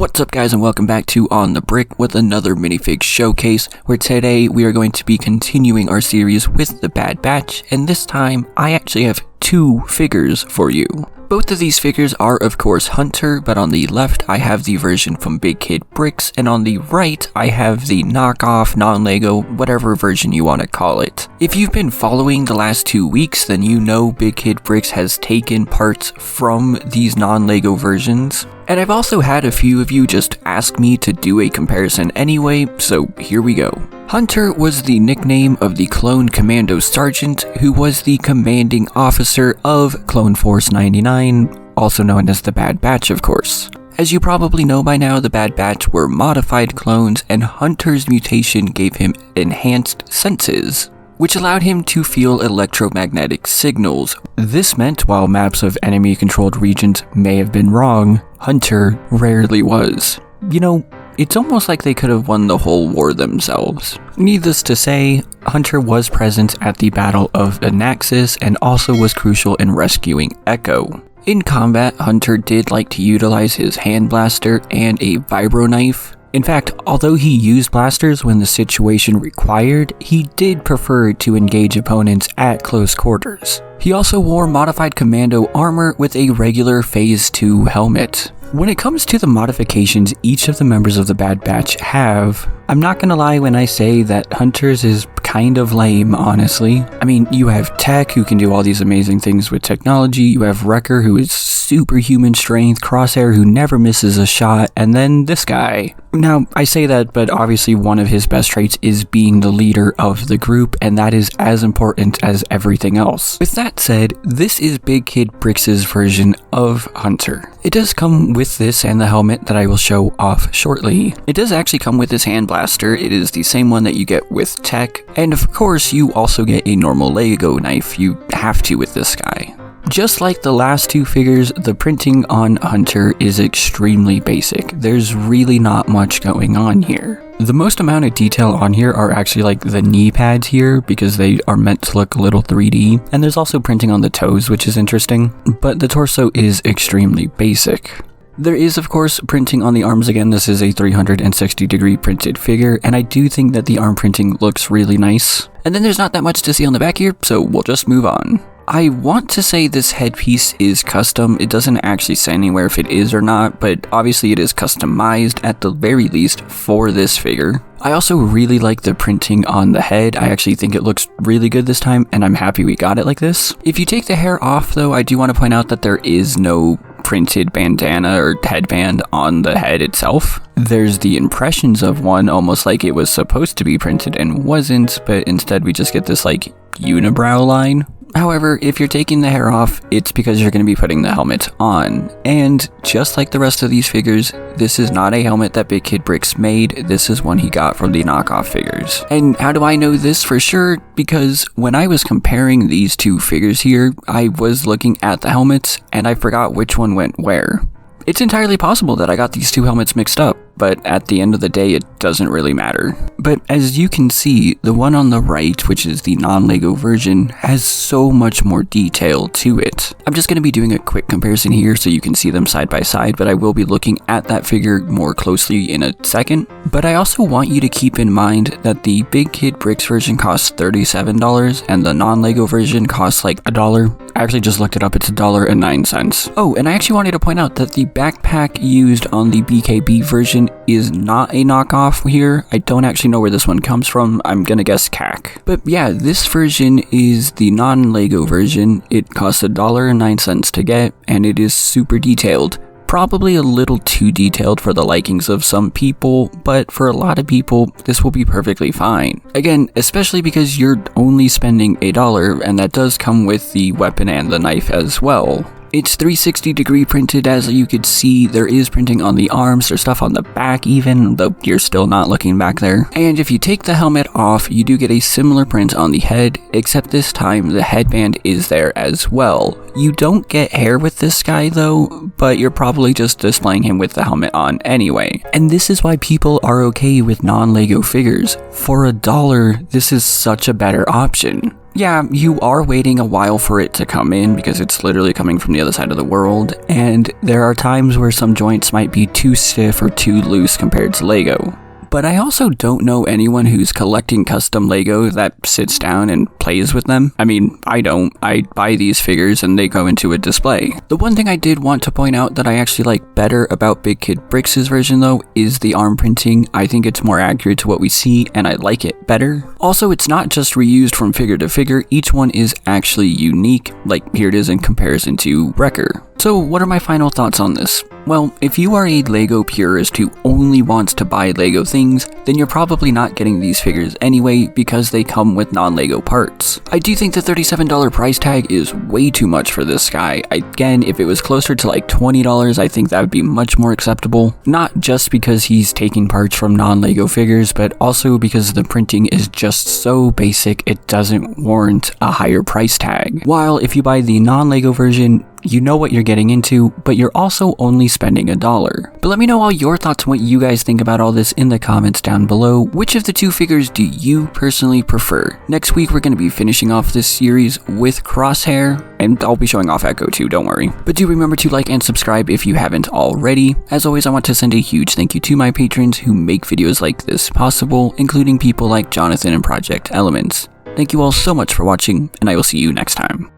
What's up guys, and welcome back to On the Brick with another minifig showcase, where today we are going to be continuing our series with the Bad Batch, and this time I actually have two figures for you. Both of these figures are of course Hunter, but on the left I have the version from bigkidbrix, and on the right I have the knockoff, non-Lego, whatever version you want to call it. If you've been following the last 2 weeks, then you know bigkidbrix has taken parts from these non-Lego versions. And I've also had a few of you just ask me to do a comparison anyway, so here we go. Hunter was the nickname of the Clone Commando Sergeant, who was the commanding officer of Clone Force 99, also known as the Bad Batch of course. As you probably know by now, the Bad Batch were modified clones, and Hunter's mutation gave him enhanced senses, which allowed him to feel electromagnetic signals. This meant while maps of enemy-controlled regions may have been wrong, Hunter rarely was. You know, it's almost like they could have won the whole war themselves. Needless to say, Hunter was present at the Battle of Anaxis and also was crucial in rescuing Echo. In combat, Hunter did like to utilize his hand blaster and a vibro knife. In fact, although he used blasters when the situation required, he did prefer to engage opponents at close quarters. He also wore modified commando armor with a regular Phase 2 helmet. When it comes to the modifications each of the members of the Bad Batch have, I'm not gonna lie when I say that Hunter's is kind of lame, honestly. I mean, you have Tech, who can do all these amazing things with technology, you have Wrecker, who is superhuman strength, Crosshair, who never misses a shot, and then this guy. Now, I say that, but obviously one of his best traits is being the leader of the group, and that is as important as everything else. With that said, this is bigkidbrix's version of Hunter. It does come with this and the helmet that I will show off shortly. It does actually come with this hand blaster. It is the same one that you get with Tech, and of course you also get a normal Lego knife. You have to with this guy. Just like the last two figures, the printing on Hunter is extremely basic. There's really not much going on here. The most amount of detail on here are actually like the knee pads here, because they are meant to look a little 3D, and there's also printing on the toes, which is interesting, but the torso is extremely basic. There is of course printing on the arms. Again, this is a 360 degree printed figure, and I do think that the arm printing looks really nice. And then there's not that much to see on the back here, so we'll just move on. I want to say this headpiece is custom. It doesn't actually say anywhere if it is or not, but obviously it is customized at the very least for this figure. I also really like the printing on the head. I actually think it looks really good this time, and I'm happy we got it like this. If you take the hair off though, I do want to point out that there is no printed bandana or headband on the head itself. There's the impressions of one, almost like it was supposed to be printed and wasn't, but instead we just get this like unibrow line. However, if you're taking the hair off, it's because you're going to be putting the helmet on. And just like the rest of these figures, this is not a helmet that bigkidbrix made. This is one he got from the knockoff figures. And how do I know this for sure? Because when I was comparing these two figures here, I was looking at the helmets and I forgot which one went where. It's entirely possible that I got these two helmets mixed up, but at the end of the day, it doesn't really matter. But as you can see, the one on the right, which is the non-Lego version, has so much more detail to it. I'm just going to be doing a quick comparison here so you can see them side by side, but I will be looking at that figure more closely in a second. But I also want you to keep in mind that the bigkidbrix version costs $37 and the non-Lego version costs like $1. I actually just looked it up, it's $1.09. Oh, and I actually wanted to point out that the backpack used on the BKB version is not a knockoff here. I don't actually know where this one comes from. I'm gonna guess CAC. But yeah, this version is the non-Lego version. It costs $1.09 to get, and it is super detailed. Probably a little too detailed for the likings of some people, but for a lot of people, this will be perfectly fine. Again, especially because you're only spending $1, and that does come with the weapon and the knife as well. It's 360 degree printed, as you could see. There is printing on the arms, there's stuff on the back even, though you're still not looking back there. And if you take the helmet off, you do get a similar print on the head, except this time the headband is there as well. You don't get hair with this guy though, but you're probably just displaying him with the helmet on anyway. And this is why people are okay with non-Lego figures. For $1, this is such a better option. yeah, you are waiting a while for it to come in because it's literally coming from the other side of the world, and there are times where some joints might be too stiff or too loose compared to Lego. But I also don't know anyone who's collecting custom Lego that sits down and plays with them. I mean, I don't. I buy these figures and they go into a display. The one thing I did want to point out that I actually like better about bigkidbrix's version though is the arm printing. I think it's more accurate to what we see and I like it better. Also, it's not just reused from figure to figure, each one is actually unique, like here it is in comparison to Wrecker. So what are my final thoughts on this? Well, if you are a Lego purist who only wants to buy Lego things, then you're probably not getting these figures anyway because they come with non-Lego parts. I do think the $37 price tag is way too much for this guy. Again, if it was closer to like $20, I think that would be much more acceptable. Not just because he's taking parts from non-Lego figures, but also because the printing is just so basic it doesn't warrant a higher price tag. While if you buy the non-Lego version, you know what you're getting into, but you're also only spending $1. But let me know all your thoughts on what you guys think about all this in the comments down below. Which of the two figures do you personally prefer? Next week, we're going to be finishing off this series with Crosshair, and I'll be showing off Echo too, don't worry. But do remember to like and subscribe if you haven't already. As always, I want to send a huge thank you to my patrons who make videos like this possible, including people like Jonathan and Project Elements. Thank you all so much for watching, and I will see you next time.